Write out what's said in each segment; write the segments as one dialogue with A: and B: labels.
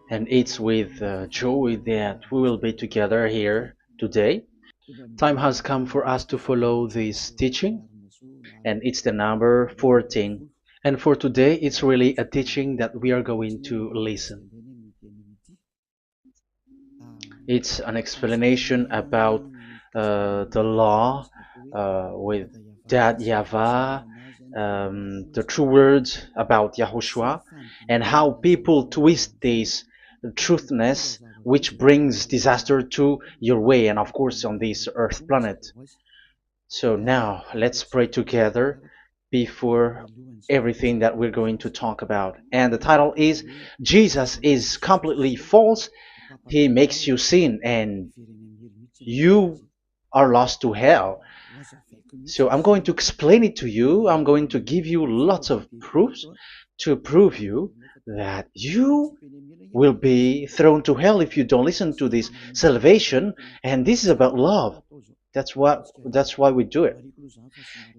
A: And it's with joy that we will be together here today. Time has come for us to follow this teaching, and it's the number 14. And for today, it's really a teaching that we are going to listen. It's an explanation about the law with that YAHVAH, the true words about YAHOSHUAH, and how people twist this truthness which brings disaster to your way and of course on this earth planet. So now let's pray together before everything that we're going to talk about. And the title is Jesus is completely false. He makes you sin and you are lost to hell. So I'm going to explain it to you. I'm going to give you lots of proofs to prove you that you will be thrown to hell if you don't listen to this salvation. And this is about love. That's why we do it.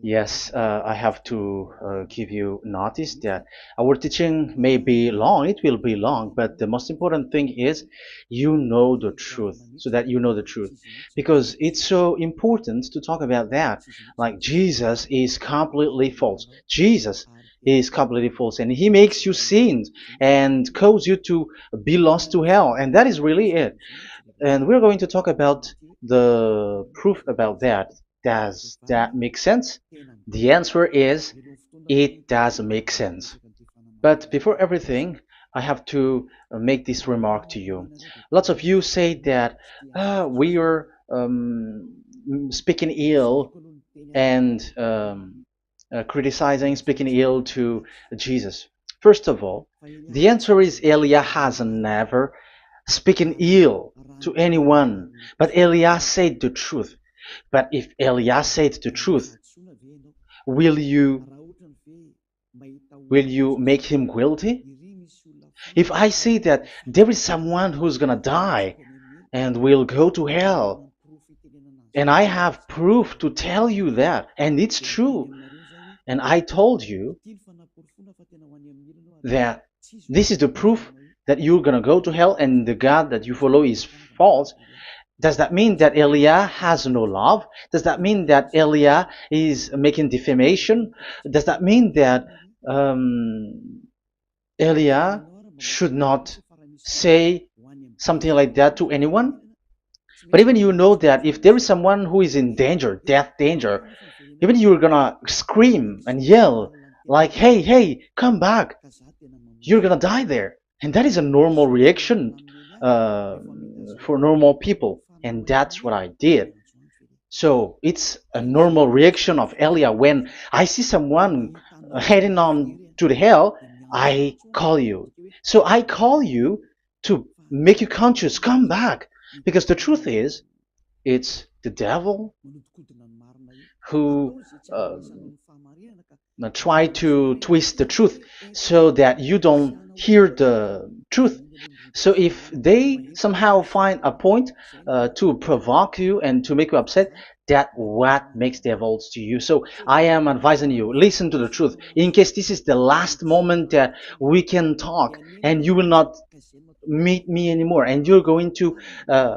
A: Yes, I have to give you notice that our teaching may be long, it will be long, but the most important thing is you know the truth, so that you know the truth. Because it's so important to talk about that. Like Jesus is completely false. Jesus is completely false, and he makes you sin and cause you to be lost to hell, and that is really it. And we're going to talk about the proof about that. Does that make sense? The answer is it does make sense. But before everything, I have to make this remark to you. Lots of you say that we are speaking ill and criticizing, speaking ill to Jesus. First of all, the answer is Elia has never speaking ill to anyone, but Elia said the truth. But if Elia said the truth, will you make him guilty? If I say that there is someone who's gonna die and will go to hell, and I have proof to tell you that, and it's true, and I told you that this is the proof that you're gonna go to hell and the God that you follow is false, does that mean that Elia has no love? Does that mean that Elia is making defamation? Does that mean that um, Elia should not say something like that to anyone? But even you know that if there is someone who is in danger, death danger, even you're gonna scream and yell like, hey, hey, come back. You're gonna die there. And that is a normal reaction uh, for normal people. And that's what I did. So it's a normal reaction of Elia when I see someone heading on to the hell, I call you. So I call you to make you conscious, come back. Because the truth is, it's the devil who try to twist the truth so that you don't hear the truth. So if they somehow find a point to provoke you and to make you upset, that what makes devils to you. So I am advising you, listen to the truth. In case this is the last moment that we can talk and you will not meet me anymore and you're going to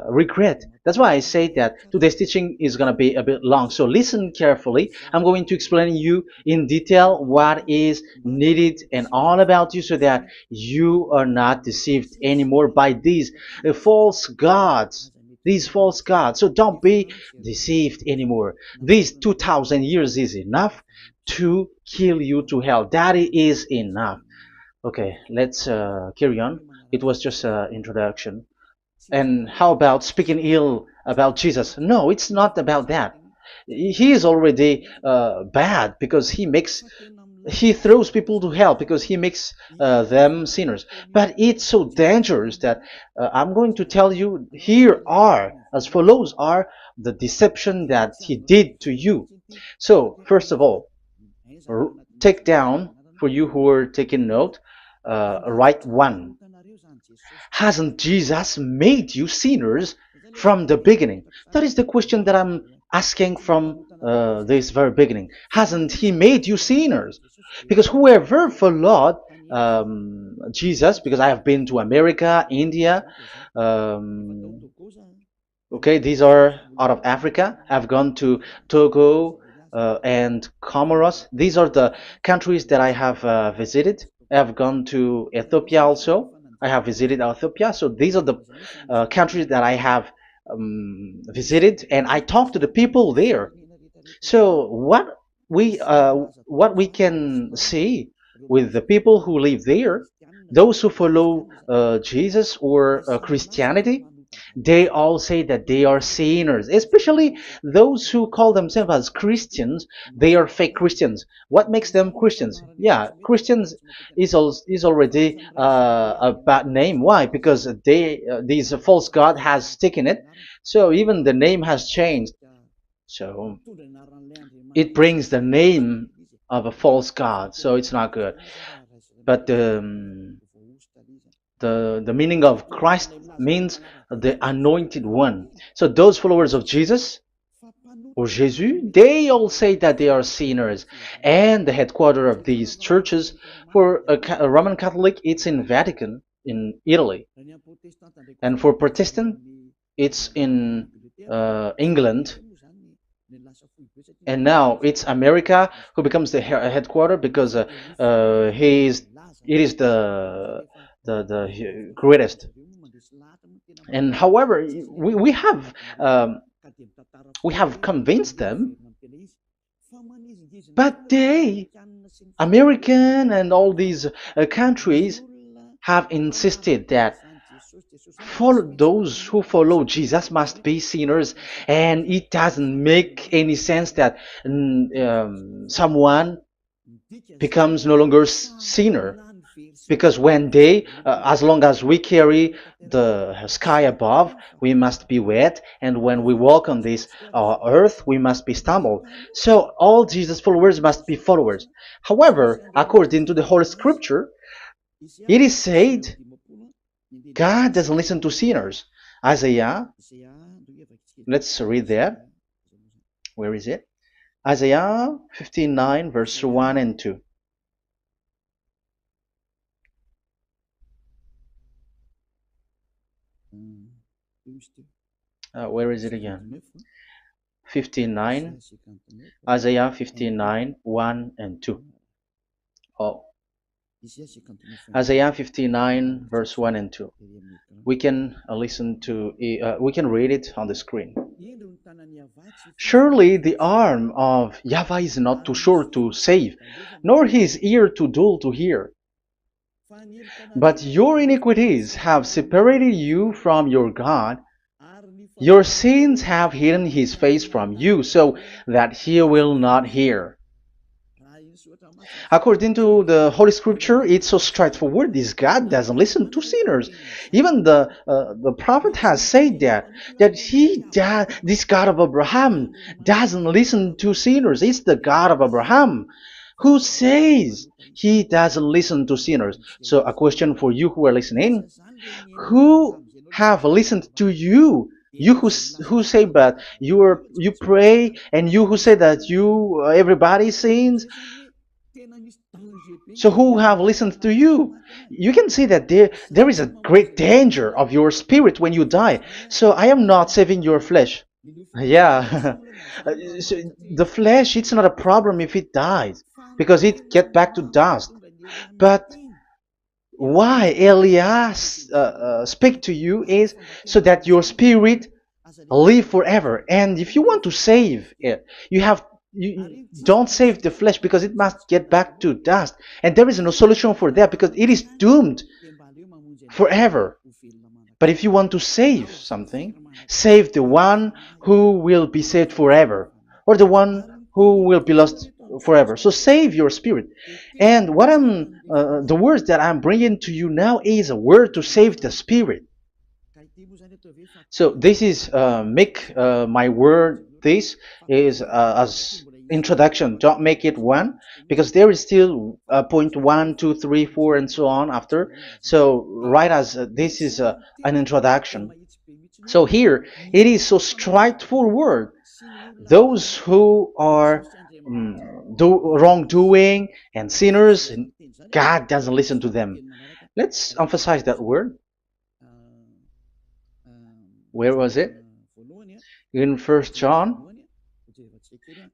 A: regret. That's why I say that today's teaching is going to be a bit long, so listen carefully. I'm going to explain you in detail what is needed and all about you so that you are not deceived anymore by these false gods, these false gods. So don't be deceived anymore. These 2000 years is enough to kill you to hell. That is enough. Okay, let's carry on. It was just an introduction. And how about speaking ill about Jesus? No, it's not about that. He is already bad because he throws people to hell because he makes them sinners. But it's so dangerous that I'm going to tell you here are as follows are the deception that he did to you. So first of all, take down for you who are taking note. Write one. Hasn't Jesus made you sinners from the beginning? That is the question that I'm asking from this very beginning. Hasn't he made you sinners? Because whoever followed Jesus, because I have been to America, India. Um, okay, these are out of Africa. I've gone to Togo and Comoros. These are the countries that I have visited. I've gone to Ethiopia also. I have visited Ethiopia. So these are the countries that I have visited, and I talked to the people there. So what we can see with the people who live there, those who follow Jesus or Christianity, they all say that they are sinners, especially those who call themselves as Christians. They are fake Christians. What makes them Christians? Yeah, Christians is already a bad name. Why? Because these false god has taken it. So even the name has changed. So it brings the name of a false god. So it's not good. But the meaning of Christ means the anointed one. So those followers of Jesus or Jesus, they all say that they are sinners. And the headquarters of these churches for a Roman Catholic, it's in Vatican in Italy, and for Protestant, it's in England. And now it's America who becomes the headquarter because he is it is the greatest. And however, we have convinced them, but they, American and all these countries, have insisted that those who follow Jesus must be sinners, and it doesn't make any sense that someone becomes no longer sinner, because when they, as long as we carry the sky above, we must be wet, and when we walk on this earth, we must be stumbled. So all Jesus followers must be followers. However, according to the Holy Scripture, it is said God doesn't listen to sinners. Isaiah, let's read that. Where is it? Isaiah 59, verse 1 and 2. Where is it again? 59, Isaiah 59, 1 and 2. Oh, Isaiah 59, verse 1 and 2. We can we can read it on the screen. Surely the arm of Yahweh is not too short to save, nor his ear too dull to hear. But your iniquities have separated you from your God. Your sins have hidden his face from you, so that he will not hear. According to the Holy Scripture, it's so straightforward. This God doesn't listen to sinners. Even the prophet has said this God of Abraham doesn't listen to sinners. It's the God of Abraham who says he doesn't listen to sinners. So a question for you who are listening: who have listened to you? You who say that you pray, and you who say that you everybody sins. So who have listened to you? You can see that there is a great danger of your spirit when you die. So I am not saving your flesh. Yeah. So the flesh, it's not a problem if it dies, because it get back to dust. But why Elias speak to you is so that your spirit live forever. And if you want to save it, you don't save the flesh, because it must get back to dust, and there is no solution for that because it is doomed forever. But if you want to save something, save the one who will be saved forever, or the one who will be lost forever. So save your spirit. And the words that I'm bringing to you now is a word to save the spirit. So this is make my word. This is as introduction. Don't make it one, because there is still point 1, 2, 3, 4, and so on after. So write as this is an introduction. So here it is so straightforward. Those who are wrongdoing and sinners, God doesn't listen to them. Let's emphasize that word. Where was it? In First John.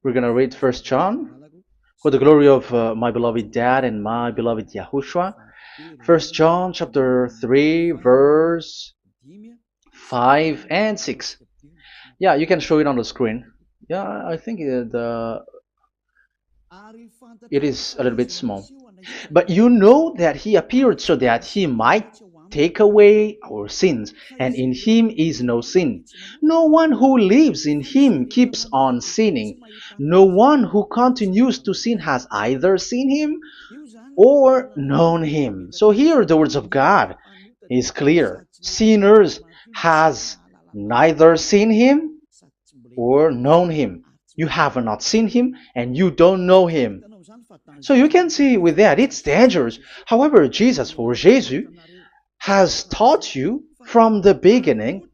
A: We're gonna read First John. For the glory of my beloved Dad and my beloved Yahushua. First John chapter 3 verse 5 and 6. Yeah, you can show it on the screen. Yeah, I think it is a little bit small. But you know that he appeared so that he might take away our sins, and in him is no sin. No one who lives in him keeps on sinning. No one who continues to sin has either seen him or known him. So here the words of God is clear. Sinners has neither seen him or known him. You have not seen him and you don't know him. So you can see with that it's dangerous. However, Jesus or Jesus has taught you from the beginning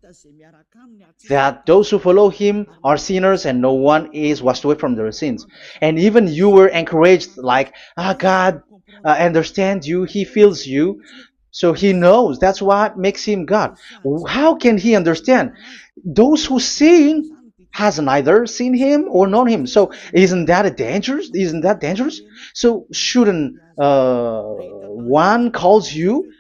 A: that those who follow him are sinners and no one is washed away from their sins. And even you were encouraged like, God understands you, he feels you, so he knows. That's what makes him God. How can he understand? Those who sin has neither seen him or known him. So isn't that a dangerous? Isn't that dangerous? So shouldn't one calls you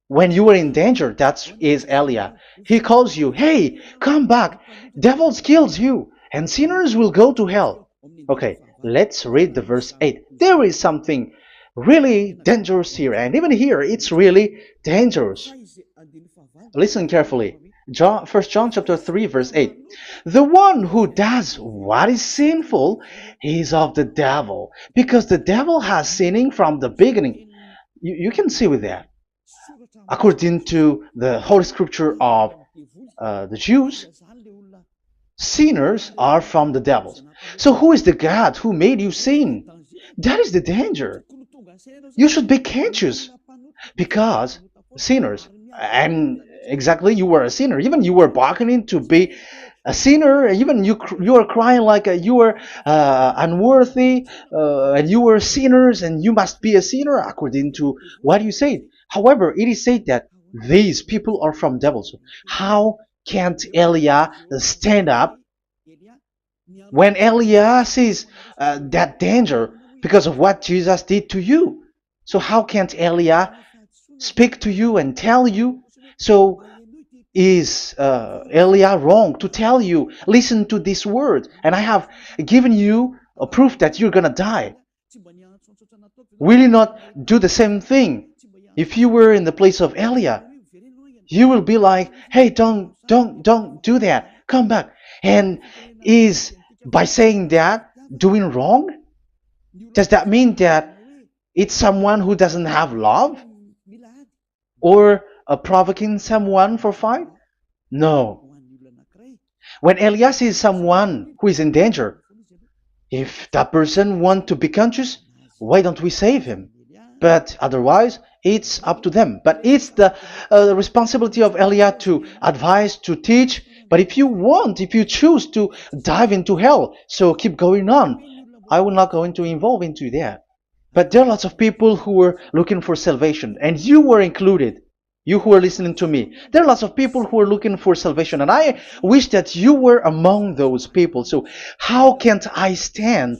A: when you are in danger? That is Elia. He calls you, hey, come back. Devils kills you, and sinners will go to hell. Okay, let's read the verse 8. There is something really dangerous here, and even here it's really dangerous. Listen carefully. First John chapter 3 verse 8. The one who does what is sinful is of the devil, because the devil has sinning from the beginning. You can see with that. According to the Holy Scripture of the Jews, sinners are from the devils. So who is the God who made you sin? That is the danger. You should be conscious, because sinners, and exactly you were a sinner. Even you were bargaining to be a sinner. Even you are crying like you were unworthy, and you were sinners, and you must be a sinner according to what you said. However, it is said that these people are from devils. How can't Elia stand up when Elia sees that danger because of what Jesus did to you? So how can't Elia speak to you and tell you? So is Elia wrong to tell you, listen to this word, and I have given you a proof that you're gonna die? Will you not do the same thing? If you were in the place of Elia, you will be like, hey, don't do that. Come back. And is by saying that doing wrong? Does that mean that it's someone who doesn't have love? Or provoking someone for fight? No. When Elias sees someone who is in danger, if that person wants to be conscious, why don't we save him? But otherwise, it's up to them. But it's the responsibility of Elia to advise, to teach. But if you choose to dive into hell, so keep going on. I will not go into involve into that. But there are lots of people who were looking for salvation, and you were included. You who are listening to me, there are lots of people who are looking for salvation, and I wish that you were among those people. So how can't I stand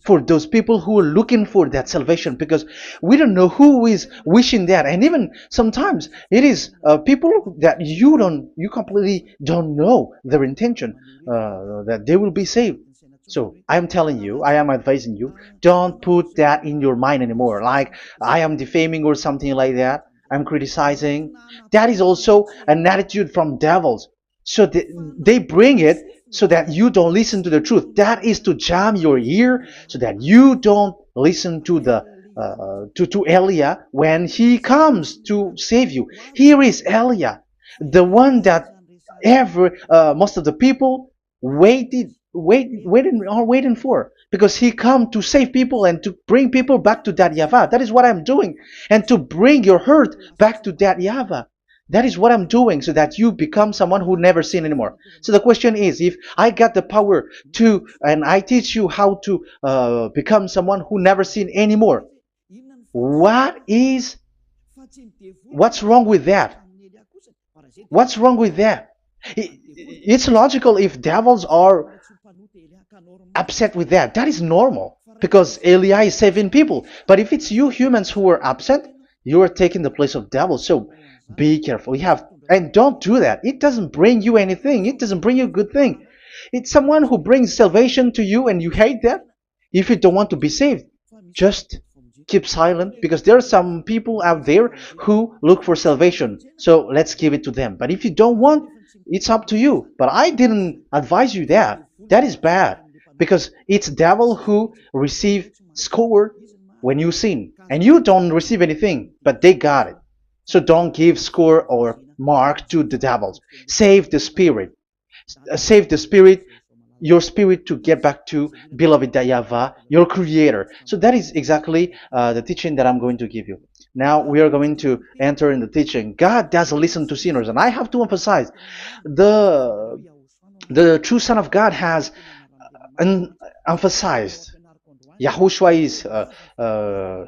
A: for those people who are looking for that salvation? Because we don't know who is wishing that, and even sometimes it is people that you completely don't know their intention that they will be saved. So I am telling you, I am advising you, don't put that in your mind anymore, like I am defaming or something like that. I'm criticizing. That is also an attitude from devils. So they bring it so that you don't listen to the truth. That is to jam your ear so that you don't listen to the to Elia when he comes to save you. Here is Elia, the one that most of the people waiting for, because he come to save people and to bring people back to that YAHVAH. That is what I'm doing, and to bring your hurt back to that YAHVAH. That is what I'm doing so that you become someone who never sin anymore. So the question is, if I got the power to, and I teach you how to become someone who never sin anymore, what is, what's wrong with that? What's wrong with that? It's logical if devils are upset with that. That is normal because Eli is saving people. But if it's you humans who are upset, you are taking the place of devils. So be careful. You have, and don't do that. It doesn't bring you anything. It doesn't bring you a good thing. It's someone who brings salvation to you and you hate that. If you don't want to be saved, just keep silent because there are some people out there who look for salvation. So let's give it to them. But if you don't want, it's up to you. But I didn't advise you that. That is bad because it's devil who receive score when you sin and you don't receive anything, but they got it. So don't give score or mark to the devils. Save the spirit. Save the spirit, your spirit, to get back to beloved Yahvah, your creator. So that is exactly the teaching that I'm going to give you. Now we are going to enter in the teaching. God doesn't listen to sinners, and I have to emphasize the the true Son of God has emphasized. Yahushua is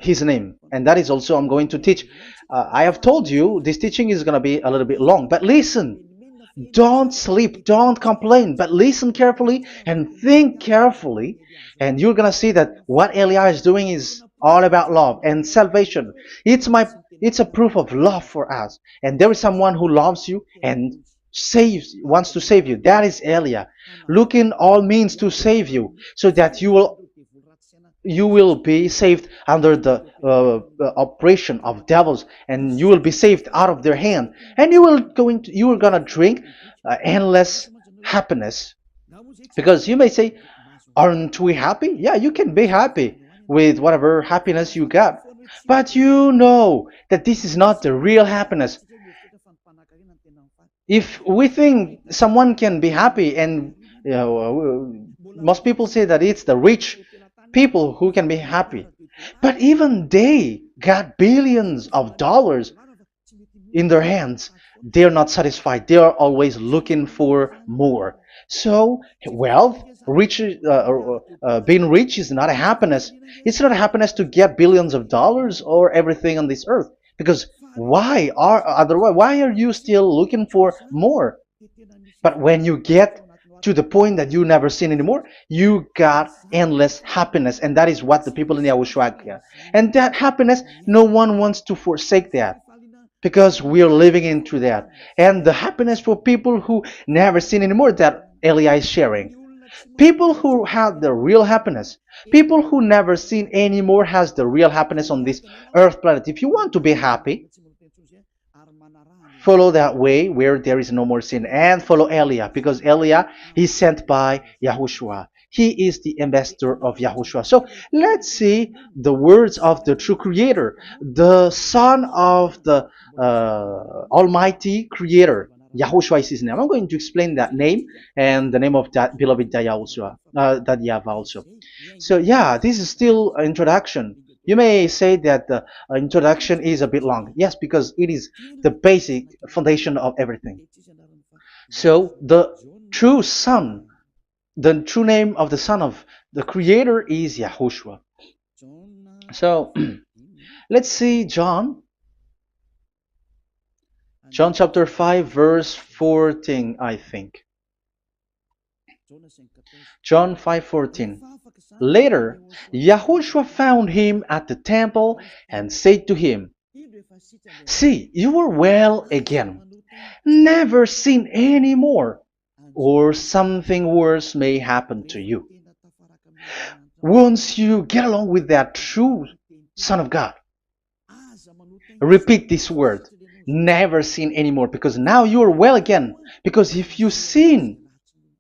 A: his name, and that is also I'm going to teach. I have told you this teaching is going to be a little bit long, but listen. Don't sleep, don't complain, but listen carefully and think carefully, and you're gonna see that what Eli is doing is all about love and salvation. It's a proof of love for us, and there is someone who loves you and wants to save you. That is Elia, looking all means to save you, so that you will be saved under the oppression of devils, and you will be saved out of their hand, and you are gonna drink endless happiness. Because you may say, aren't we happy? Yeah, you can be happy with whatever happiness you got, but you know that this is not the real happiness. If we think someone can be happy, and most people say that it's the rich people who can be happy, but even they got billions of dollars in their hands, they're not satisfied. They are always looking for more. So wealth, being rich is not a happiness. It's not a happiness to get billions of dollars or everything on this earth. Because why are you still looking for more? But when you get to the point that you never sin anymore, you got endless happiness, and that is what the people in YAHOSHUAH get. And that happiness, no one wants to forsake that because we are living into that. And the happiness for people who never sin anymore that Elia is sharing. People who have the real happiness, people who never sin anymore has the real happiness on this earth planet. If you want to be happy, follow that way where there is no more sin, and follow Elia, because Elia is sent by Yahushua. He is the ambassador of Yahushua. So let's see the words of the true creator, the son of the almighty creator. Yahushua is his name. I'm going to explain that name and the name of that beloved Yahushua, that Yahvah also. So yeah, this is still an introduction. You may say that the introduction is a bit long. Yes, because it is the basic foundation of everything. So the true son, the true name of the son of the creator is Yahushua. So let's see John chapter 5 verse 14, I think. John 5:14. Later, Yahushua found him at the temple and said to him, "See, you are well again. Never sin any more, or something worse may happen to you." Once you get along with that true Son of God, repeat this word. Never sin anymore, because now you are well again. Because if you sin,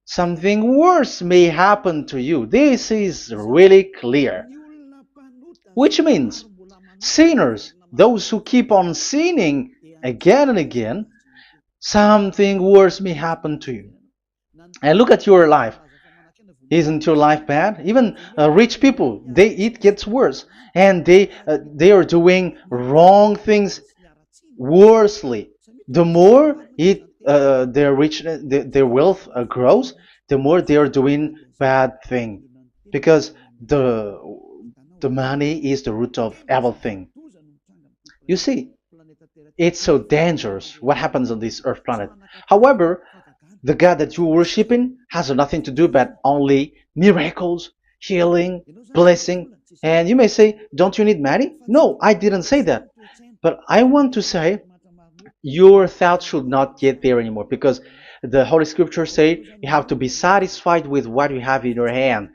A: something worse may happen to you. This is really clear. Which means sinners, those who keep on sinning again and again, something worse may happen to you. And look at your life. Isn't your life bad? Even rich people, it gets worse, and they are doing wrong things worsely. The more their richness, their wealth grows, the more they are doing bad thing, because the the money is the root of everything. You see, it's so dangerous what happens on this earth planet. However, the God that you're worshiping has nothing to do but only miracles, healing, blessing. And you may say, don't you need money? No, I didn't say that. But I want to say your thoughts should not get there anymore, because the Holy Scriptures say you have to be satisfied with what you have in your hand,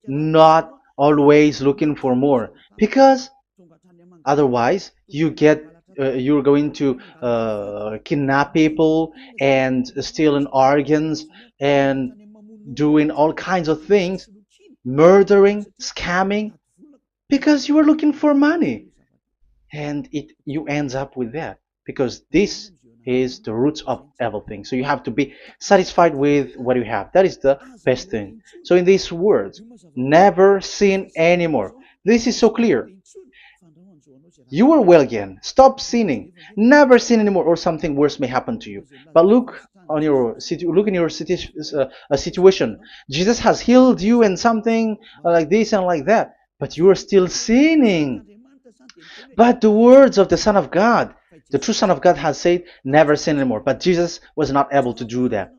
A: not always looking for more, because otherwise you're going to kidnap people and stealing organs and doing all kinds of things, murdering, scamming, because you are looking for money, and it you ends up with that, because this is the roots of everything. So you have to be satisfied with what you have. That is the best thing. So in these words, never sin anymore. This is so clear. You are well again. Stop sinning. Never sin anymore, or something worse may happen to you. But look in your situation. Jesus has healed you and something like this and like that, but you are still sinning. But the words of the Son of God, the true Son of God, has said, never sin anymore. But Jesus was not able to do that.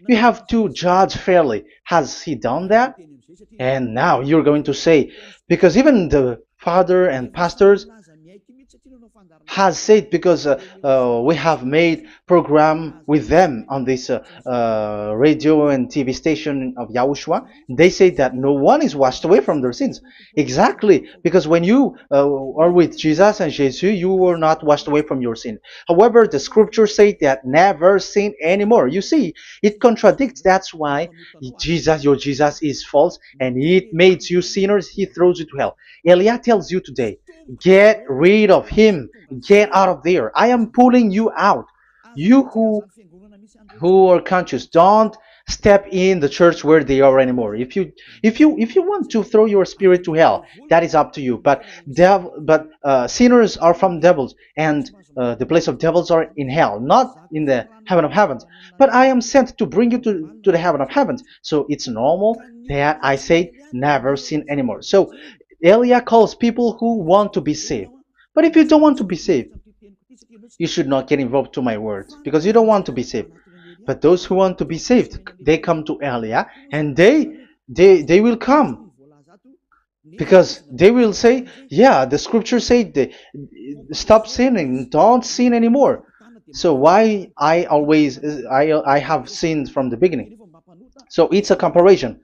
A: You have to judge fairly. Has he done that? And now you're going to say, because even the father and pastors has said, because we have made program with them on this radio and TV station of Yahushua. They say that no one is washed away from their sins. Exactly, because when you are with Jesus and Jesus, you were not washed away from your sin. However, the scriptures say that never sin anymore. You see, it contradicts. That's why your Jesus is false, and it makes you sinners. He throws you to hell. Elia tells you today, get rid of him. Get out of there. I am pulling you out. You who are conscious, don't step in the church where they are anymore. If you want to throw your spirit to hell, that is up to you. But sinners are from devils, and the place of devils are in hell, not in the heaven of heavens. But I am sent to bring you to the heaven of heavens. So it's normal that I say never sin anymore. So Elia calls people who want to be saved. But if you don't want to be saved, you should not get involved to my words, because you don't want to be saved. But those who want to be saved, they come to Elia, and they will come, because they will say, yeah, the scriptures say stop sinning, don't sin anymore. So why I have sinned from the beginning? So it's a comparison.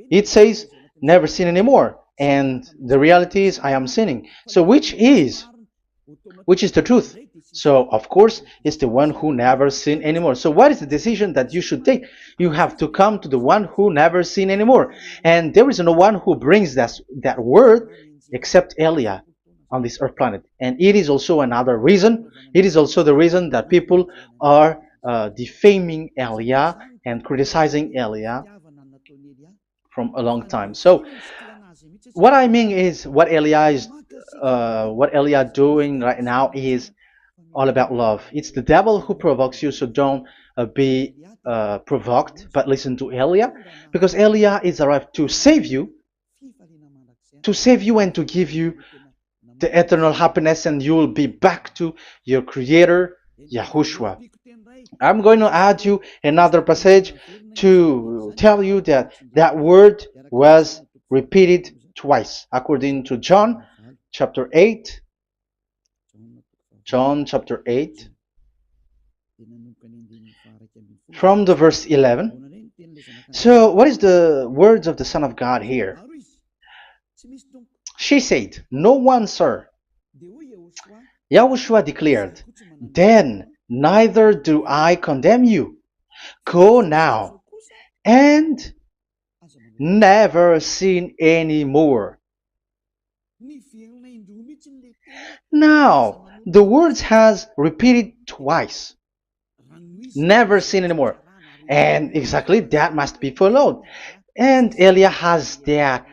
A: It says never sin anymore, and the reality is I am sinning. So which is the truth? So of course it's the one who never sin anymore. So what is the decision that you should take? You have to come to the one who never sin anymore, and there is no one who brings that word except Elia on this earth planet. And it is also another reason. It is also the reason that people are defaming Elia and criticizing Elia from a long time. So what I mean is what Elia doing right now is all about love. It's the devil who provokes you, so don't be provoked, but listen to Elia, because Elia is arrived to save you and to give you the eternal happiness, and you will be back to your Creator, Yahushua. I'm going to add you another passage to tell you that that word was repeated twice, according to John chapter 8. John chapter 8, from the verse 11. So, what is the words of the Son of God here? She said, no one, sir. Yahushua declared, then neither do I condemn you. Go now and never sin any more. Now, the words has repeated twice. Never sin anymore. And exactly that must be followed. And Elia has that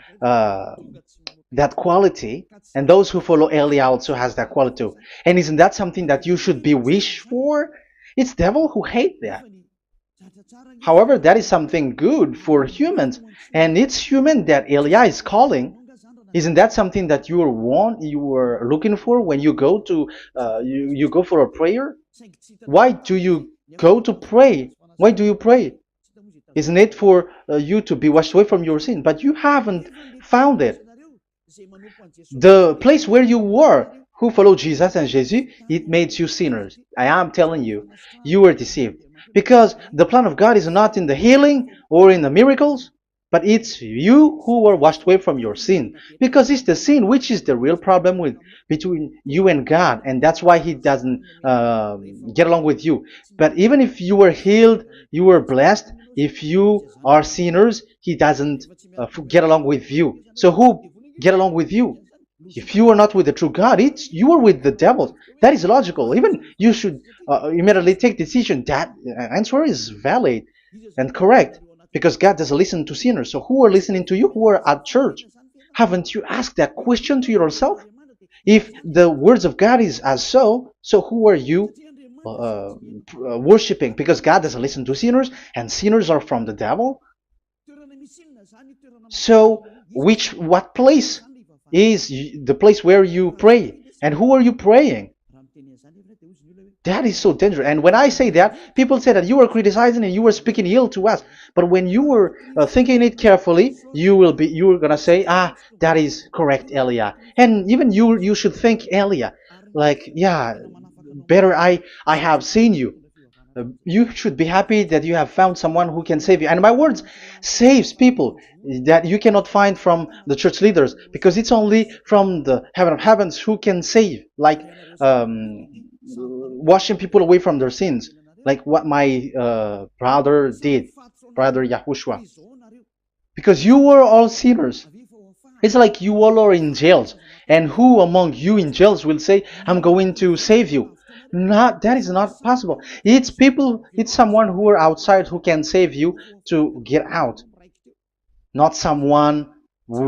A: quality, and those who follow Elia also has that quality too. And isn't that something that you should be wish for? It's devil who hate that. However, that is something good for humans, and it's human that Elia is calling. Isn't that something that you were looking for when you go to you go for a prayer? Why do you go to pray? Why do you pray? Isn't it for you to be washed away from your sin? But you haven't found it. The place where you were, who followed Jesus and Jesus, it made you sinners. I am telling you, you were deceived. Because the plan of God is not in the healing or in the miracles, but it's you who were washed away from your sin. Because it's the sin which is the real problem with between you and God, and that's why He doesn't get along with you. But even if you were healed, you were blessed. If you are sinners, He doesn't get along with you. So who get along with you? If you are not with the true God, it's you are with the devil. That is logical. Even you should immediately take decision. That answer is valid and correct because God doesn't listen to sinners. So who are listening to you? Who are at church? Haven't you asked that question to yourself? If the words of God is as so who are you worshiping? Because God doesn't listen to sinners, and sinners are from the devil. So what place is the place where you pray, and who are you praying? That is so dangerous. And when I say that, people say that you were criticizing and you were speaking ill to us. But when you were thinking it carefully, you were gonna say, that is correct, Elia. And even you should think, Elia, like, yeah, better I have seen you. You should be happy that you have found someone who can save you. And my words saves people that you cannot find from the church leaders, because it's only from the heaven of heavens who can save, like washing people away from their sins, like what my brother did, brother Yahushua. Because you were all sinners. It's like you all are in jails, and who among you in jails will say, "I'm going to save you"? Not that is not possible. It's people. It's someone who are outside who can save you to get out, not someone who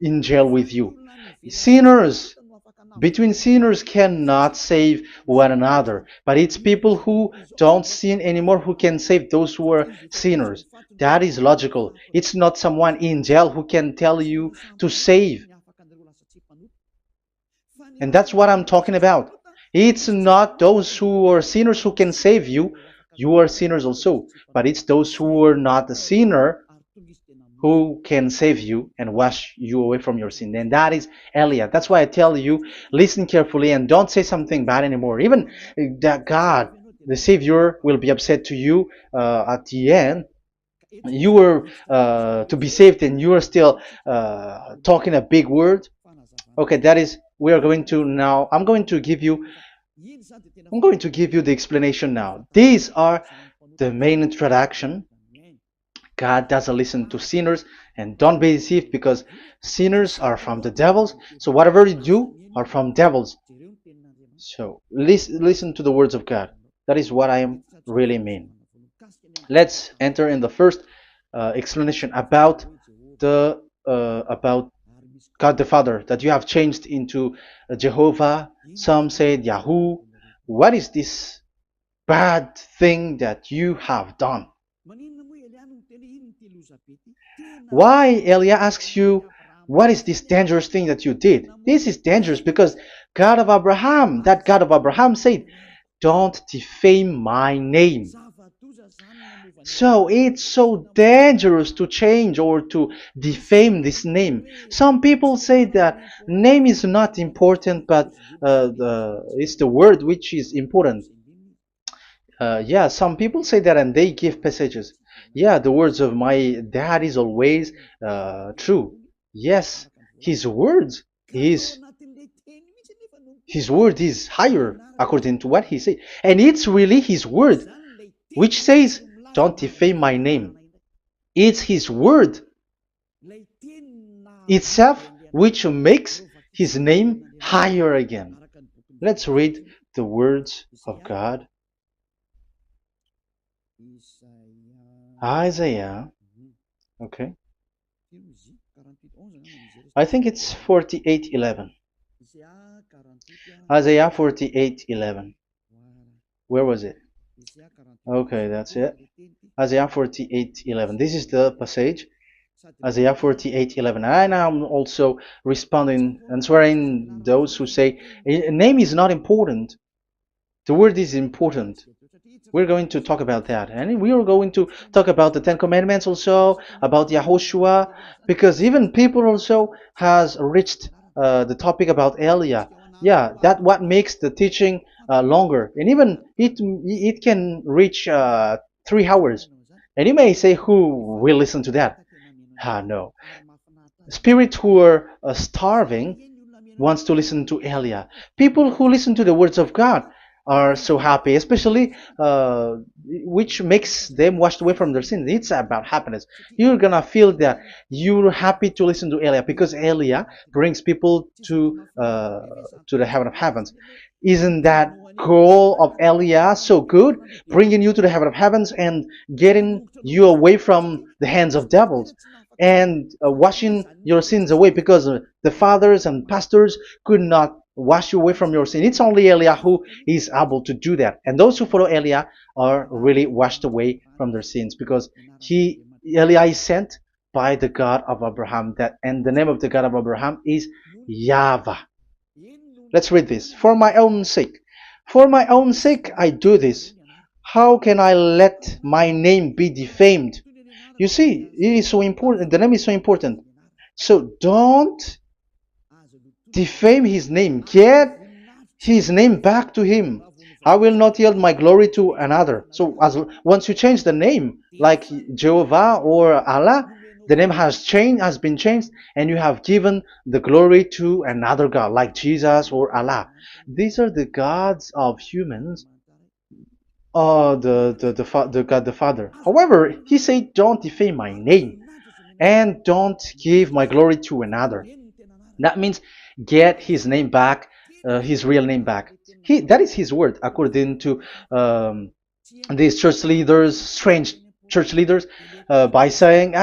A: in jail with you. Sinners between sinners cannot save one another, but it's people who don't sin anymore who can save those who are sinners. That is logical. It's not someone in jail who can tell you to save. And that's what I'm talking about. It's not those who are sinners who can save you. You are sinners also. But it's those who are not a sinner who can save you and wash you away from your sin. And that is Elia. That's why I tell you, listen carefully and don't say something bad anymore. Even that God, the Savior, will be upset to you at the end. You were to be saved and you are still talking a big word. Okay, that is, we are going to now, I'm going to give you the explanation now. These are the main introduction. God doesn't listen to sinners, and don't be deceived because sinners are from the devils. So whatever you do are from devils. So listen to the words of God. That is what I am really mean. Let's enter in the first explanation about about God the Father, that you have changed into Jehovah. Some said Yahoo. What is this bad thing that you have done? Why Elia asks you, what is this dangerous thing that you did? This is dangerous because God of Abraham, that God of Abraham said, don't defame my name. So it's so dangerous to change or to defame this name. Some people say that name is not important, but it's the word which is important. Yeah, some people say that and they give passages. Yeah, the words of my dad is always true. Yes, his words is his word is higher according to what he said. And it's really his word which says, don't defame my name. It's his word itself which makes his name higher again. Let's read the words of God. Isaiah. Okay. I think it's 48:11. Isaiah 48:11. Where was it? Okay, that's it. Isaiah 48:11. This is the passage. Isaiah 48:11. And I'm also responding, answering those who say a name is not important. The word is important. We're going to talk about that. And we are going to talk about the Ten Commandments also, about Yahushua, because even people also has reached the topic about Elia. Yeah, that what makes the teaching longer. And even it can reach 3 hours. And you may say, who will listen to that? Ah, no. Spirits who are starving wants to listen to Elia. People who listen to the words of God are so happy, especially which makes them washed away from their sins. It's about happiness. You're gonna feel that you're happy to listen to Elia because Elia brings people to the heaven of heavens. Isn't that goal of Elia so good, bringing you to the heaven of heavens and getting you away from the hands of devils? And washing your sins away because the fathers and pastors could not wash you away from your sin. It's only Elia who is able to do that. And those who follow Elia are really washed away from their sins because Elia is sent by the God of Abraham. And the name of the God of Abraham is YAHVAH. Let's read this. For my own sake. For my own sake I do this. How can I let my name be defamed? You see, it is so important. The name is so important. So don't defame his name. Get his name back to him. I will not yield my glory to another. So once you change the name, like Jehovah or Allah, the name has been changed, and you have given the glory to another God, like Jesus or Allah. These are the gods of humans, the God the Father. However, he said, "Don't defame my name, and don't give my glory to another." That means get his name back, his real name back. That is his word, according to these church leaders, strange church leaders, by saying,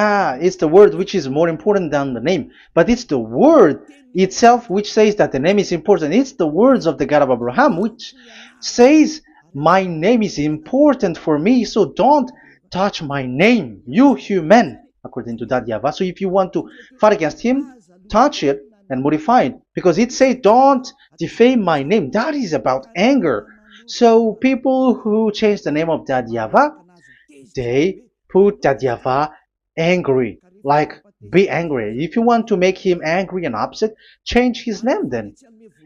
A: it's the word which is more important than the name. But it's the word itself which says that the name is important. It's the words of the God of Abraham which says, my name is important for me, so don't touch my name, you human, according to that YAHVAH. So if you want to fight against him, touch it and modify it, because it says don't defame my name. That is about anger. So people who change the name of that YAHVAH, they put that YAHVAH angry, like be angry. If you want to make him angry and upset, change his name then.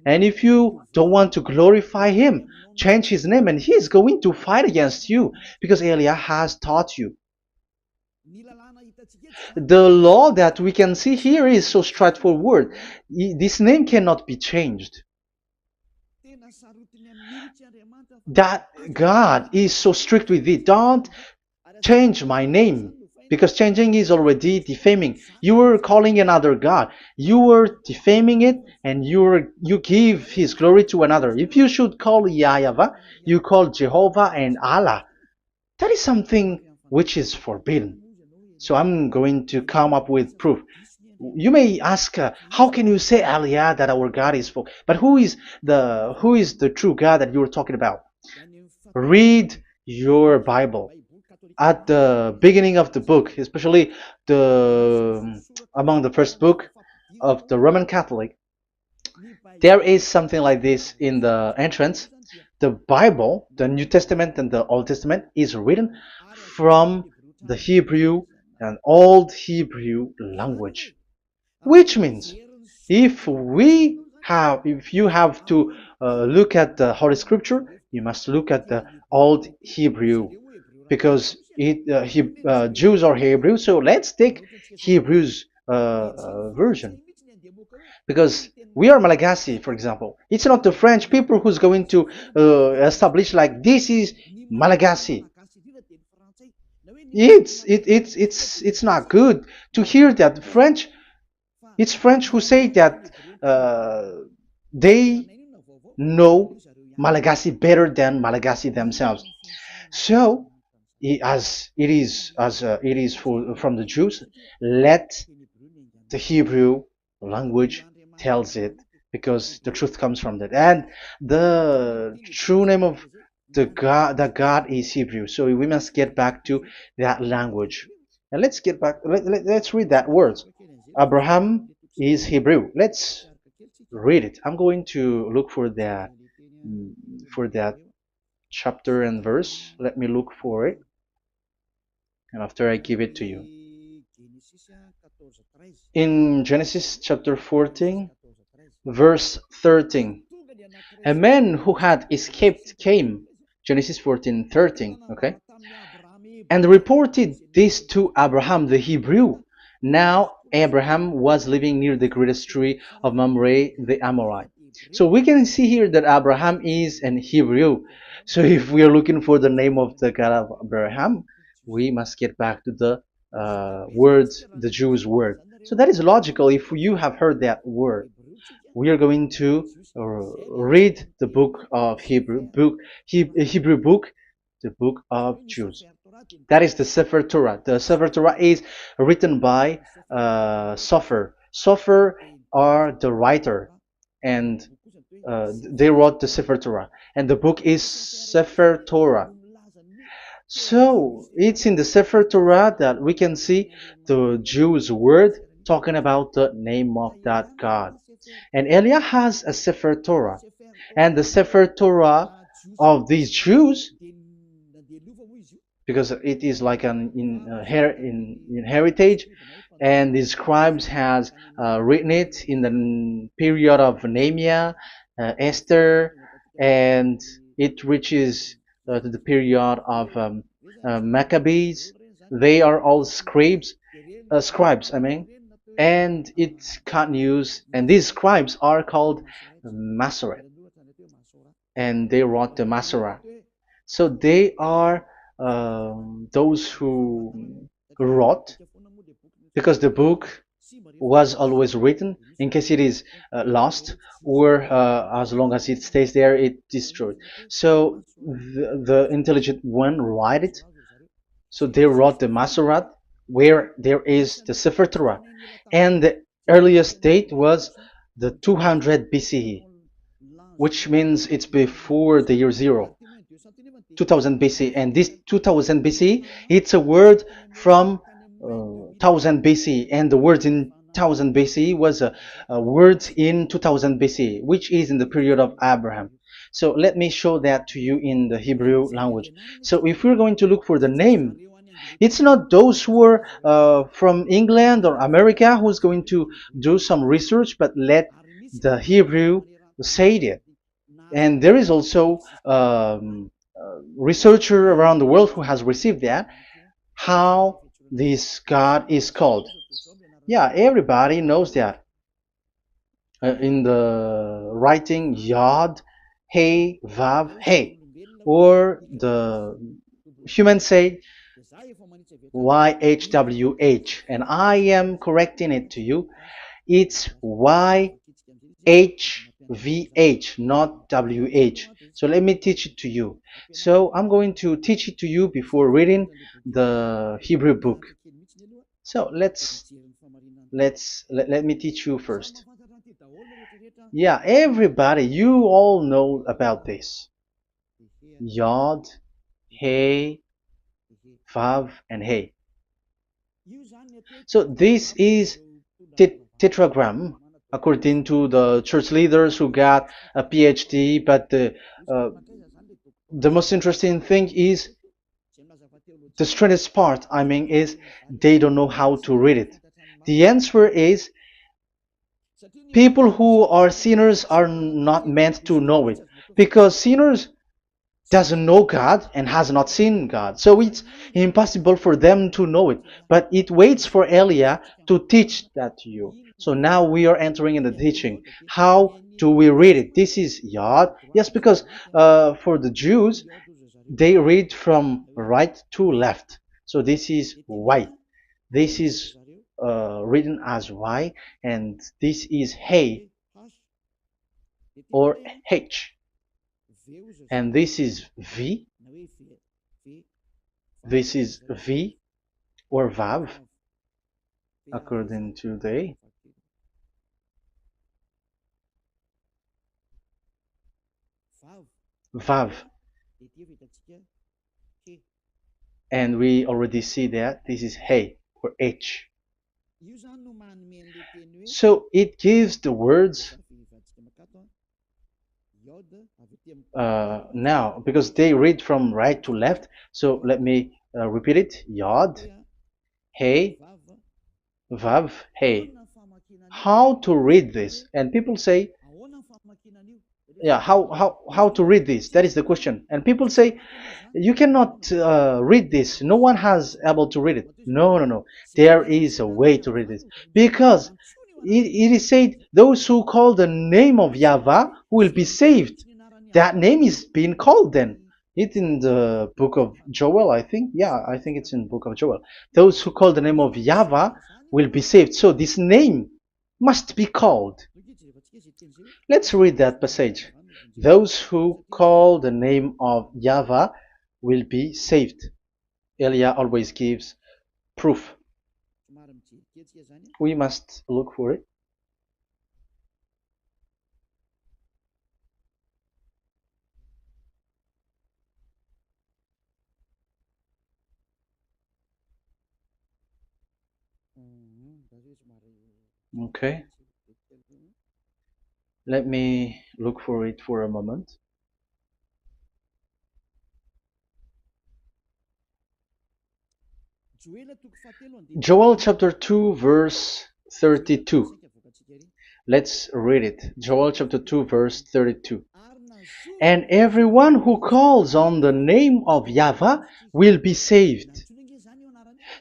A: And if you don't want to glorify him, change his name, and he's going to fight against you, because Elia has taught you. The law that we can see here is so straightforward. This name cannot be changed. That God is so strict with it. Don't change my name, because changing is already defaming. You are calling another God. You are defaming it, and you give his glory to another. If you should call YAHVAH, you call Jehovah and Allah. That is something which is forbidden. So I'm going to come up with proof. You may ask, how can you say Aliyah that our God is full? But who is the true God that you're talking about? Read your Bible. At the beginning of the book, especially among the first book of the Roman Catholic, there is something like this in the entrance. The Bible, the New Testament and the Old Testament, is written from the Hebrew and Old Hebrew language, which means if you have to look at the Holy Scripture, you must look at the Old Hebrew, because Jews are Hebrew. So let's take Hebrew's version, because we are Malagasy, for example. It's not the French people who's going to establish like this is Malagasy. It's not good to hear that French. It's French who say that they know Malagasy better than Malagasy themselves. So, it is from the Jews, let the Hebrew language tells it, because the truth comes from that. And the true name of that God is Hebrew. So we must get back to that language. And let's get back. Let's read that word. Abraham is Hebrew. Let's read it. I'm going to look mm, for that chapter and verse. Let me look for it, and after I give it to you. In Genesis chapter 14, verse 13, a man who had escaped came, Genesis 14:13, okay, and reported this to Abraham the Hebrew. Now Abraham was living near the greatest tree of Mamre the Amorite. So we can see here that Abraham is an Hebrew. So if we are looking for the name of the God of Abraham, we must get back to the word, the Jews word. So that is logical if you have heard that word. We are going to read the book of Hebrew book, the book of Jews. That is the Sefer Torah. The Sefer Torah is written by Sofer. Sofer are the writer, and they wrote the Sefer Torah, and the book is Sefer Torah. So it's in the Sefer Torah that we can see the Jews' word talking about the name of that God. And Elia has a Sefer Torah, and the Sefer Torah of these Jews, because it is like an in heritage, and the scribes has written it in the period of Nehemiah, Esther, and it reaches to the period of Maccabees. They are all scribes, I mean, and it continues, and these scribes are called Masoret, and they wrote the Masorah. So they are those who wrote, because the book was always written in case it is lost, or as long as it stays there, it destroyed. So the intelligent one write it. So they wrote the Masorat, where there is the Sefer Torah, and the earliest date was the 200 BCE, which means it's before the year zero. 2000 BC, and this 2000 BC, it's a word from 1000 BC, and the word in 1000 BC was a word in 2000 BC, which is in the period of Abraham. So let me show that to you in the Hebrew language. So if we're going to look for the name, it's not those who are from England or America who's going to do some research, but let the Hebrew say it. And there is also researcher around the world who has received that, how this God is called. Yeah, everybody knows that. In the writing Yod, Hey, Vav, Hey, or the human say YHWH, and I am correcting it to you. It's YHVH, not WH. So let me teach it to you. So I'm going to teach it to you before reading the Hebrew book. So let me teach you first. Yeah, everybody, you all know about this. Yod, Hey, Vav, and Hey. So this is tetragram, according to the church leaders who got a PhD. But the most interesting thing is, the strangest part, I mean, is they don't know how to read it. The answer is, people who are sinners are not meant to know it, because sinners doesn't know God and has not seen God. So it's impossible for them to know it. But it waits for Elia to teach that to you. So now we are entering in the teaching. How do we read it? This is Yod. Yes, because for the Jews, they read from right to left. So this is Y. This is written as Y, and this is Hey or H. And this is V. This is V or Vav, according to the Vav. And we already see that this is Hey or H. So it gives the words now because they read from right to left. So let me repeat it. Yod, Hey, Vav, Hey. How to read this? And people say, yeah, how to read this? That is the question. And people say, you cannot read this. No one has able to read it. No, no, no. There is a way to read this because it is said those who call the name of Yahweh will be saved. That name is being called then. It's in the book of Joel, I think. Yeah, I think it's in the book of Joel. Those who call the name of Yahweh will be saved. So this name must be called. Let's read that passage. Those who call the name of Yahweh will be saved. Elia always gives proof. We must look for it. Okay. Let me look for it for a moment. Joel chapter 2 verse 32. Let's read it. Joel chapter 2 verse 32. And everyone who calls on the name of Yahweh will be saved.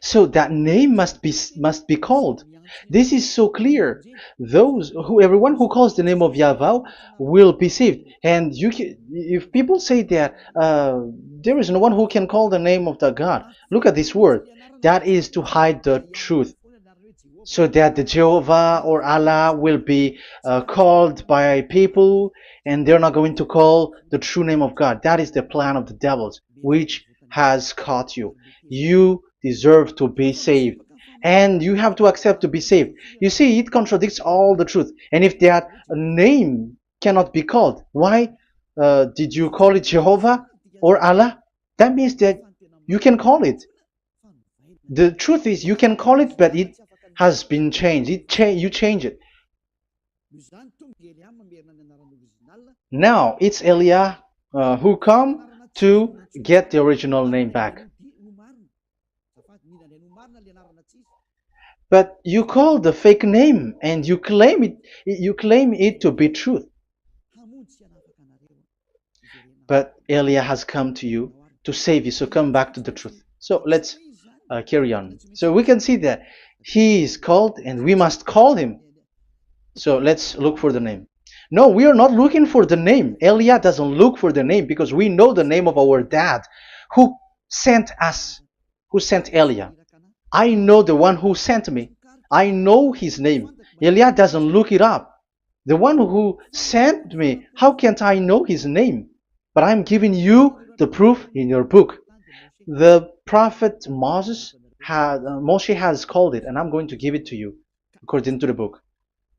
A: So that name must be called. This is so clear. Everyone who calls the name of Yahweh will be saved. And if people say that there is no one who can call the name of the God, look at this word. That is to hide the truth, so that the Jehovah or Allah will be called by people, and they're not going to call the true name of God. That is the plan of the devils, which has caught you. You deserve to be saved, and you have to accept to be saved. You see, it contradicts all the truth. And if that name cannot be called, why did you call it Jehovah or Allah? That means that you can call it. The truth is, you can call it, but it has been changed. You change it. Now it's Elia who come to get the original name back. But you call the fake name and you claim it to be truth. But Elia has come to you to save you, so come back to the truth. So let's carry on. So we can see that he is called and we must call him. So let's look for the name. No, we are not looking for the name. Elia doesn't look for the name because we know the name of our dad who sent us, who sent Elia. I know the one who sent me. I know his name. Elia doesn't look it up. The one who sent me, how can't I know his name? But I'm giving you the proof in your book. The prophet Moshe has called it, and I'm going to give it to you according to the book.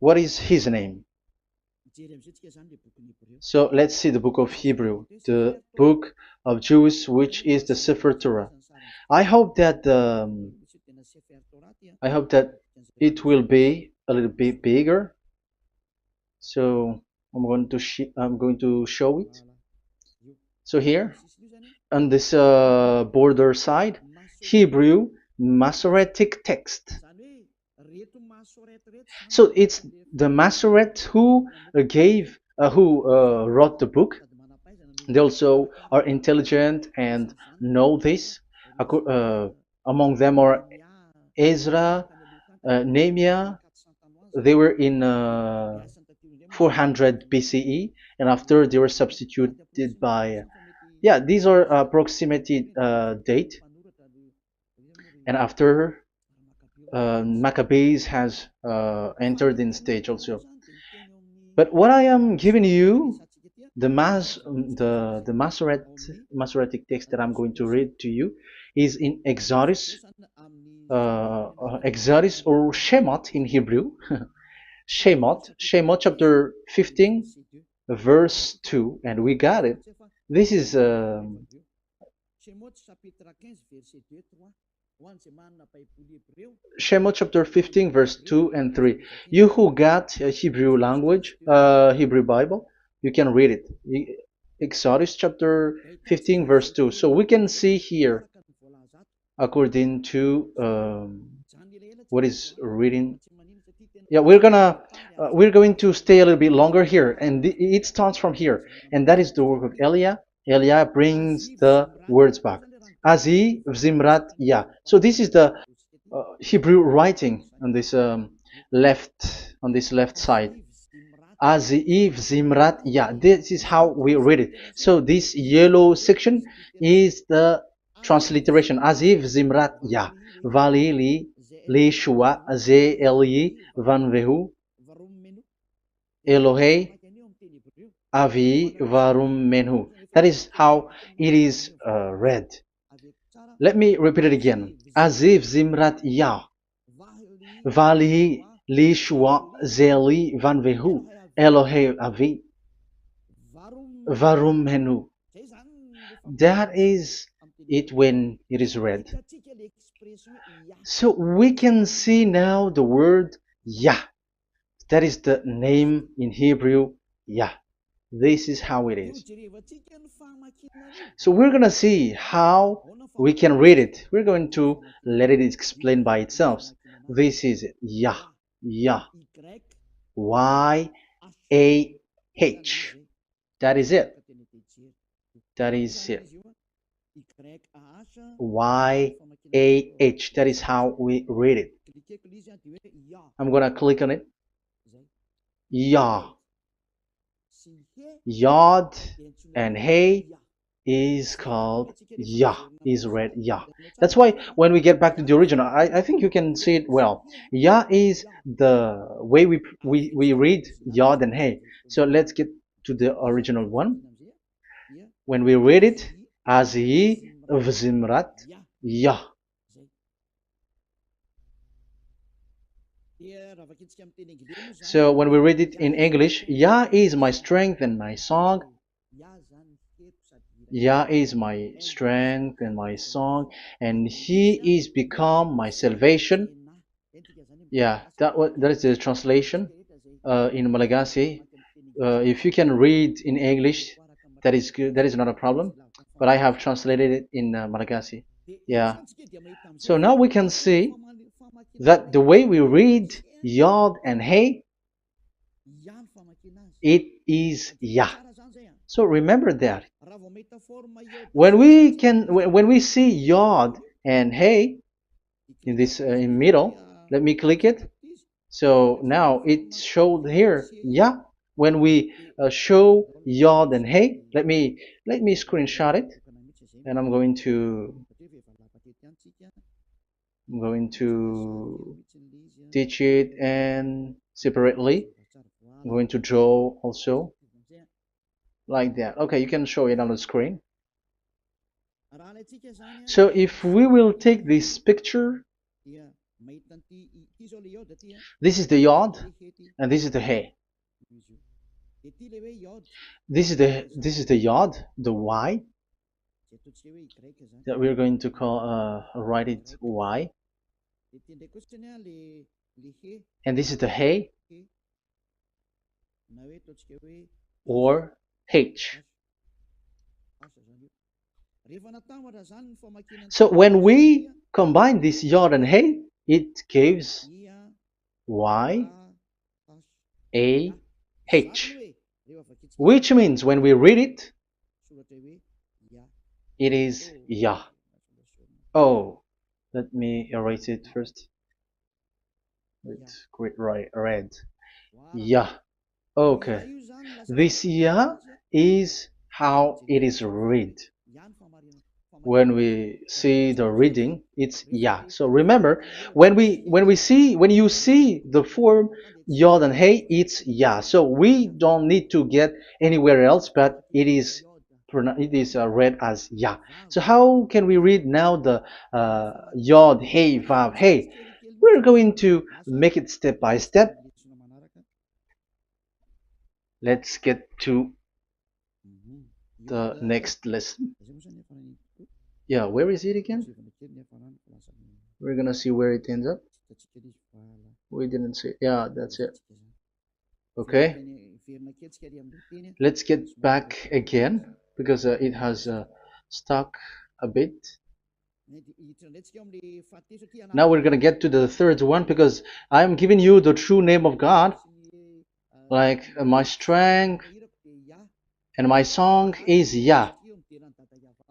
A: What is his name? So let's see the book of Hebrew, the book of Jews, which is the Sefer Torah. I hope that it will be a little bit bigger. So I'm going to show it. So here on this border side, Hebrew Masoretic text. So it's the Masoret who wrote the book. They also are intelligent and know this. Among them are Ezra, Nehemiah. They were in 400 BCE, and after they were substituted by, these are approximated date. And after Maccabees has entered in stage also. But what I am giving you, the Masoretic text that I'm going to read to you is in Exodus or Shemot in Hebrew. Shemot chapter 15 verse 2, and we got it. This is Shemot chapter 15, verse 2 and 3. You who got a Hebrew language, Hebrew Bible, you can read it. Exodus chapter 15, verse 2. So we can see here, according to what is reading. Yeah, we're going to stay a little bit longer here, and it starts from here, and that is the work of Eliah. Eliah brings the words back. Azi Zimrat Ya. So this is the Hebrew writing on this left side. Aziv Zimrat Ya. This is how we read it. So this yellow section is the transliteration. Aziv Zimrat Ya. Vali li shua ze eli van vehu Elohei avi varum menhu. That is how it is read. Let me repeat it again. Aziv Zimrat Ya. Vali li shua ze eli van vehu Elohei avi varum menhu. That is it when it is read. So we can see now the word Yah. That is the name in Hebrew, Yah. This is how it is. So we're going to see how we can read it. We're going to let it explain by itself. This is it. Yah. Yah. Y-A-H. That is it. That is it. Y-A-H. That is how we read it. I'm going to click on it. Yah. Yod and Hey is called Yah, is read Yah. That's why when we get back to the original, I think you can see it well. Yah is the way we read Yod and Hey. So let's get to the original one. When we read it, Azi Vzimrat Yah. So when we read it in English, Yah is my strength and my song. Yah is my strength and my song, and He is become my salvation. Yeah, that is the translation in Malagasy. If you can read in English, that is good. That is not a problem. But I have translated it in Malagasy. Yeah. So now we can see that the way we read Yod and Hey, it is Yah. So remember that. When we see Yod and Hey in this in middle, let me click it. So now it showed here Yah. When we show Yod and Hey, let me screenshot it, and I'm going to teach it and separately. I'm going to draw also like that. Okay, you can show it on the screen. So if we will take this picture, this is the Yod and this is the Hey. This is the Yod, the Y, that we're going to call write it Y. And this is the Hey or H. So when we combine this Yod and Hey, it gives Y A H, which means when we read it, it is Yah. Oh, let me erase it first with great red. Yah. Okay. This Yah is how it is read. When we see the reading, it's Yah. So remember, when you see the form Yod and Hey, it's Yah. So we don't need to get anywhere else, but it is read as Yah. So how can we read now the Yod, Hey, Vav, Hey? We're going to make it step by step. Let's get to the next lesson. Yeah, where is it again? We're gonna see where it ends up. We didn't see. Yeah, that's it. Okay, let's get back again because it has stuck a bit. Now we're gonna get to the third one because I'm giving you the true name of God, like my strength and my song is Yah,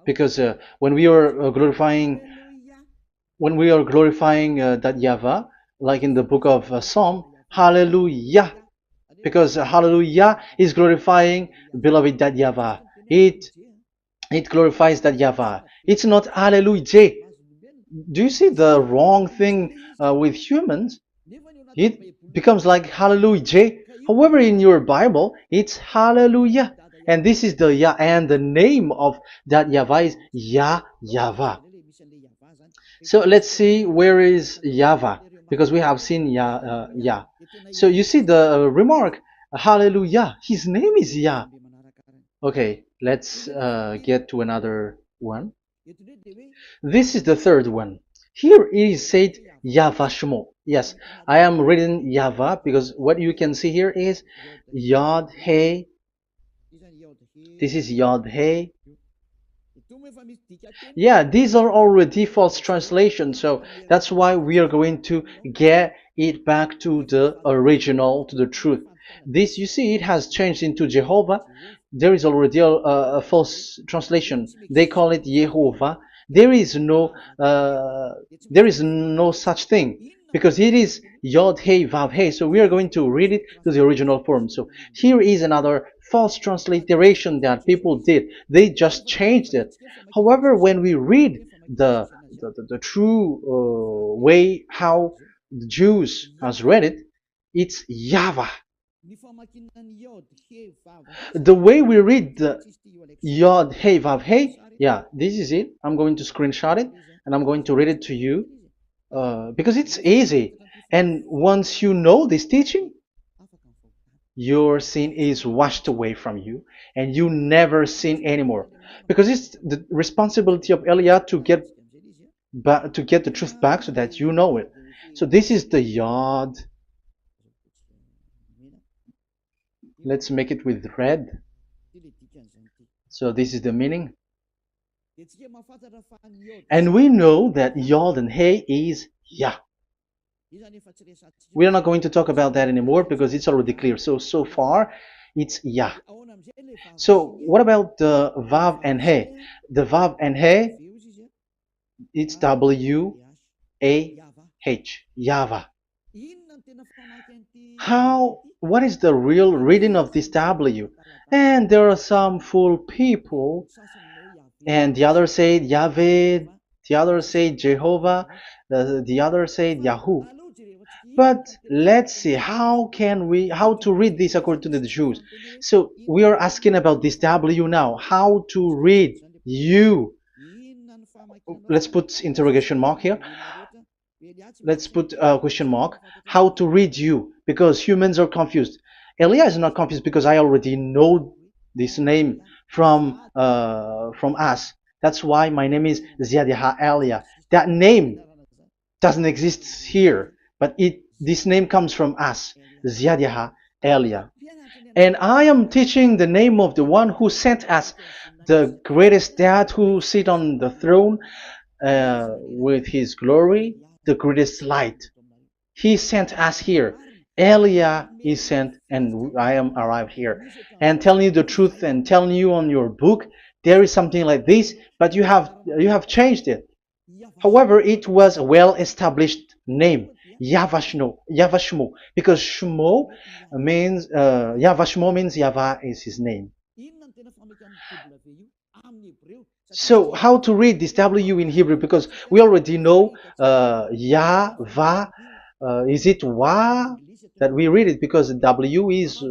A: because when we are glorifying that Yahvah, like in the book of Psalm, Hallelujah, because Hallelujah is glorifying beloved that Yahvah. It glorifies that Yahvah. It's not Hallelujah. Do you see the wrong thing with humans? It becomes like Hallelujah. However, in your Bible, it's Hallelujah. And this is the Yah, and the name of that Yahvah is Yahvah. So let's see where is Yahvah, because we have seen Yah. So you see the remark, Hallelujah. His name is Yah. Okay, let's get to another one. This is the third one. Here it is said YAHVAH. Yes, I am reading Yahvah because what you can see here is Yod Hey. This is Yod Hey. Yeah, these are already false translations, so that's why we are going to get it back to the original, to the truth. This, you see, it has changed into Jehovah. There is already a false translation. They call it Yehovah. There is no, uh, there is no such thing because it is Yod Hey Vav Hey. So we are going to read it to the original form. So here is another false transliteration that people did. They just changed it. However, when we read the true way how the Jews has read it, it's Yahvah. The way we read the Yod Hey Vav Hey, yeah, this is it. I'm going to screenshot it and I'm going to read it to you because it's easy. And once you know this teaching, your sin is washed away from you and you never sin anymore. Because it's the responsibility of Eliah to get the truth back so that you know it. So this is the Yod. Let's make it with red. So this is the meaning. And we know that Yod and Hey is Yah. We are not going to talk about that anymore because it's already clear. So far, it's Yah. So what about the Vav and He? The Vav and He, it's W-A-H, Yahvah. What is the real reading of this W? And there are some fool people, and the others say Yahweh, the others say Jehovah, the others say Yahoo. But let's see how to read this according to the Jews. So we are asking about this W now. How to read you? Let's put interrogation mark here. Let's put a question mark. How to read you? Because humans are confused. Elia is not confused because I already know this name from us. That's why my name is Ziadiha Elia. That name doesn't exist here, but this name comes from us, Ziadiha Elia. And I am teaching the name of the one who sent us, the greatest dad who sit on the throne with his glory, the greatest light. He sent us here. Elia is sent, and I am arrived here. And telling you the truth and telling you on your book, there is something like this, but you have changed it. However, it was a well-established name, YAHVAH, because Shmo means YAHVAH means Yahvah is his name. So how to read this W in Hebrew? Because we already know Yahvah. Is it Wa that we read it? Because W is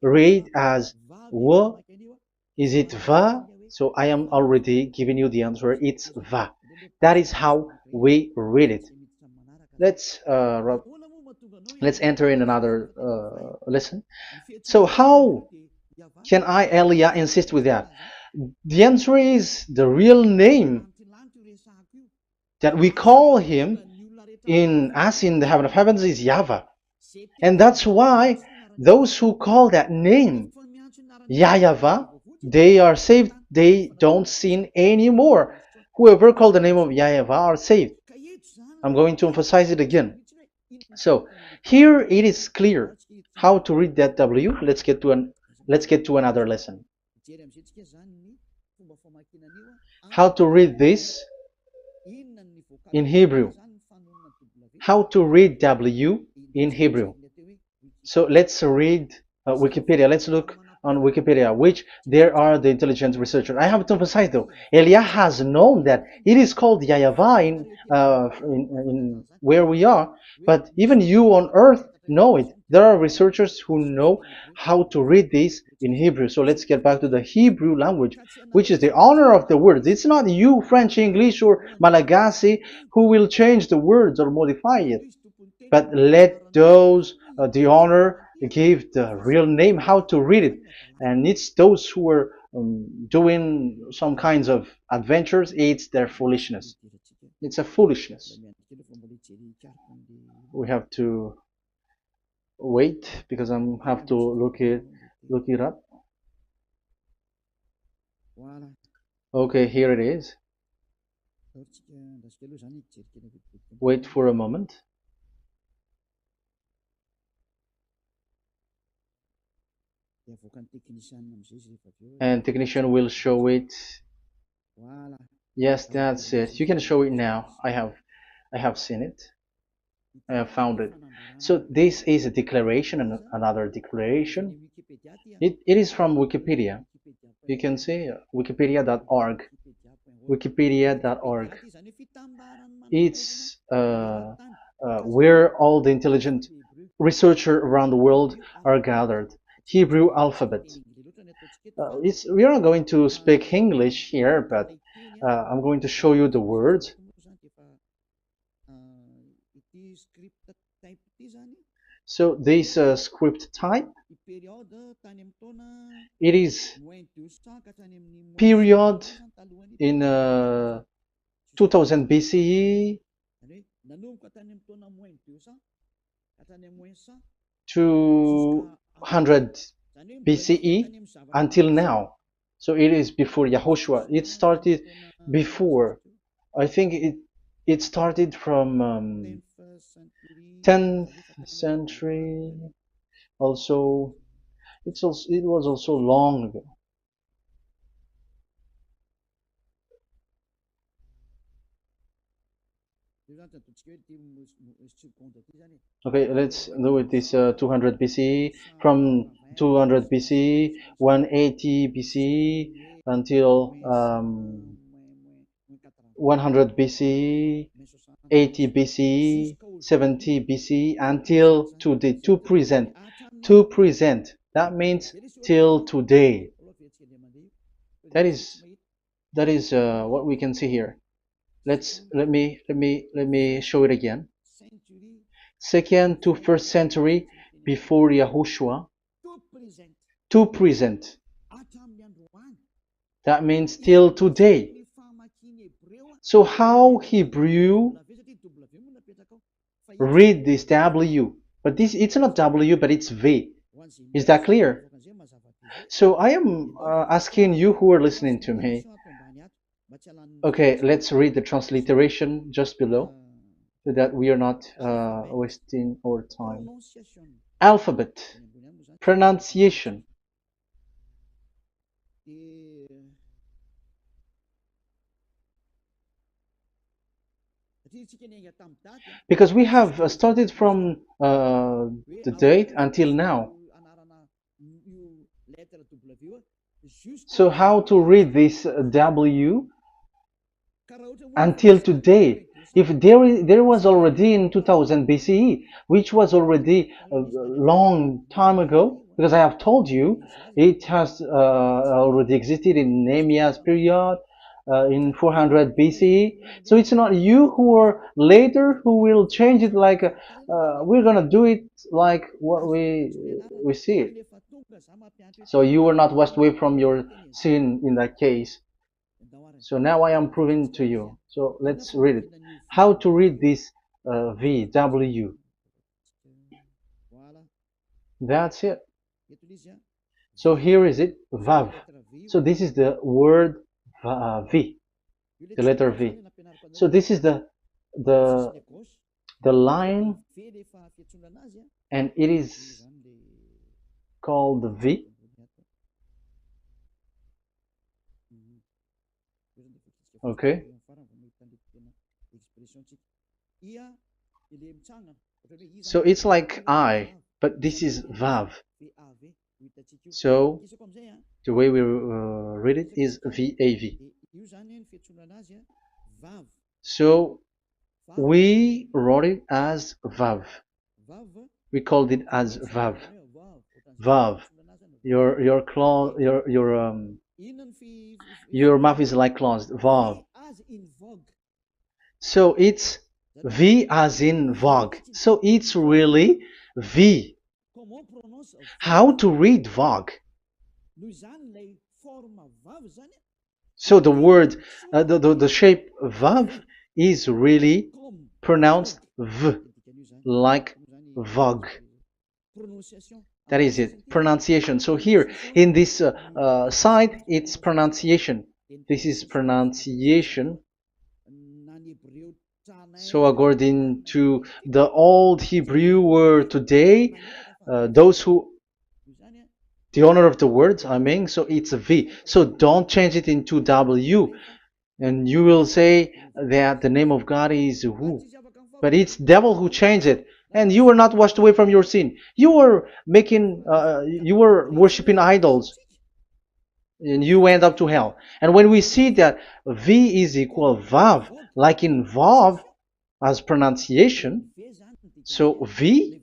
A: read as W. Is it Va? So I am already giving you the answer. It's Va. That is how we read it. Let's enter in another lesson. So how can I, Elia, insist with that? The answer is the real name that we call him in as in the heaven of heavens is YAHVAH. And that's why those who call that name YAHVAH, they are saved. They don't sin anymore. Whoever called the name of YAHVAH are saved. I'm going to emphasize it again. So here it is clear how to read that W. Let's get to another lesson. How to read this in Hebrew. How to read W in Hebrew. So let's read Wikipedia. Let's look on Wikipedia, which there are the intelligent researchers. I have to emphasize though, Elia has known that it is called YAHVAH in where we are, but even you on earth know it. There are researchers who know how to read this in Hebrew. So let's get back to the Hebrew language, which is the honor of the words. It's not you, French, English, or Malagasy, who will change the words or modify it. But let those the honor give the real name how to read it, and it's those who are doing some kinds of adventures. It's their foolishness. It's a foolishness. We have to wait because I have to look it up. Okay, here it is. Wait for a moment. And technician will show it. Yes, that's it. You can show it now. I have seen it. I have found it. So this is a declaration and another declaration. It is from Wikipedia. You can see wikipedia.org. Wikipedia.org. It's where all the intelligent researchers around the world are gathered. Hebrew alphabet. We are not going to speak English here, but I'm going to show you the words. So this script type, it is period in 2000 BCE to 100 BCE until now. So it is before Yahushua. It started before. I think it started from 10th century. Also, it was also long ago. Okay, let's do it this 200 BCE, from 200 BCE, 180 BCE until 100 BCE, 80 BCE, 70 BCE until today, to present. To present. That means till today. That is what we can see here. Let me show it again. Second to first century before Yahushua. To present. That means till today. So how Hebrew read this W? But it's not W, but it's V. Is that clear? So I am asking you who are listening to me. Okay, let's read the transliteration just below, so that we are not wasting our time. Alphabet, pronunciation. Because we have started from the date until now. So how to read this W until today? If there was already in 2000 BCE, which was already a long time ago, because I have told you it has already existed in Nehemiah's period, in 400 BCE. So it's not you who are later who will change it, like we're gonna do it like what we see it. So you were not washed away from your sin in that case. So now I am proving to you. So let's read it. How to read this V, W. That's it. So here is it, Vav. So this is the word V, the letter V. So this is the the line, and it is called the V. Okay. So it's like I, but this is Vav. So the way we read it is VAV. So we wrote it as Vav. We called it as Vav. Vav. Your mouth is like closed. Vav. So it's V as in Vogue. So it's really V. How to read Vogue? So the word, the shape Vav is really pronounced V, like Vogue. That is it, pronunciation. So here in this side, it's pronunciation. This is pronunciation. So according to the old Hebrew word today, those who, the owner of the words, I mean, so it's a V. So don't change it into W. And you will say that the name of God is who? But it's devil who changed it. And you were not washed away from your sin. You were you were worshiping idols. And you went up to hell. And when we see that V is equal Vav, like in Vav, as pronunciation, so V,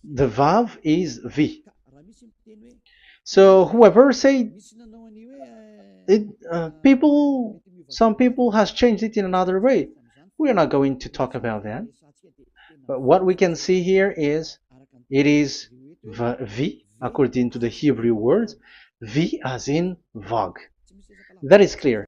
A: the Vav is V. So whoever say it, some people has changed it in another way. We are not going to talk about that. But what we can see here is it is V according to the Hebrew words, V as in Vogue. That is clear.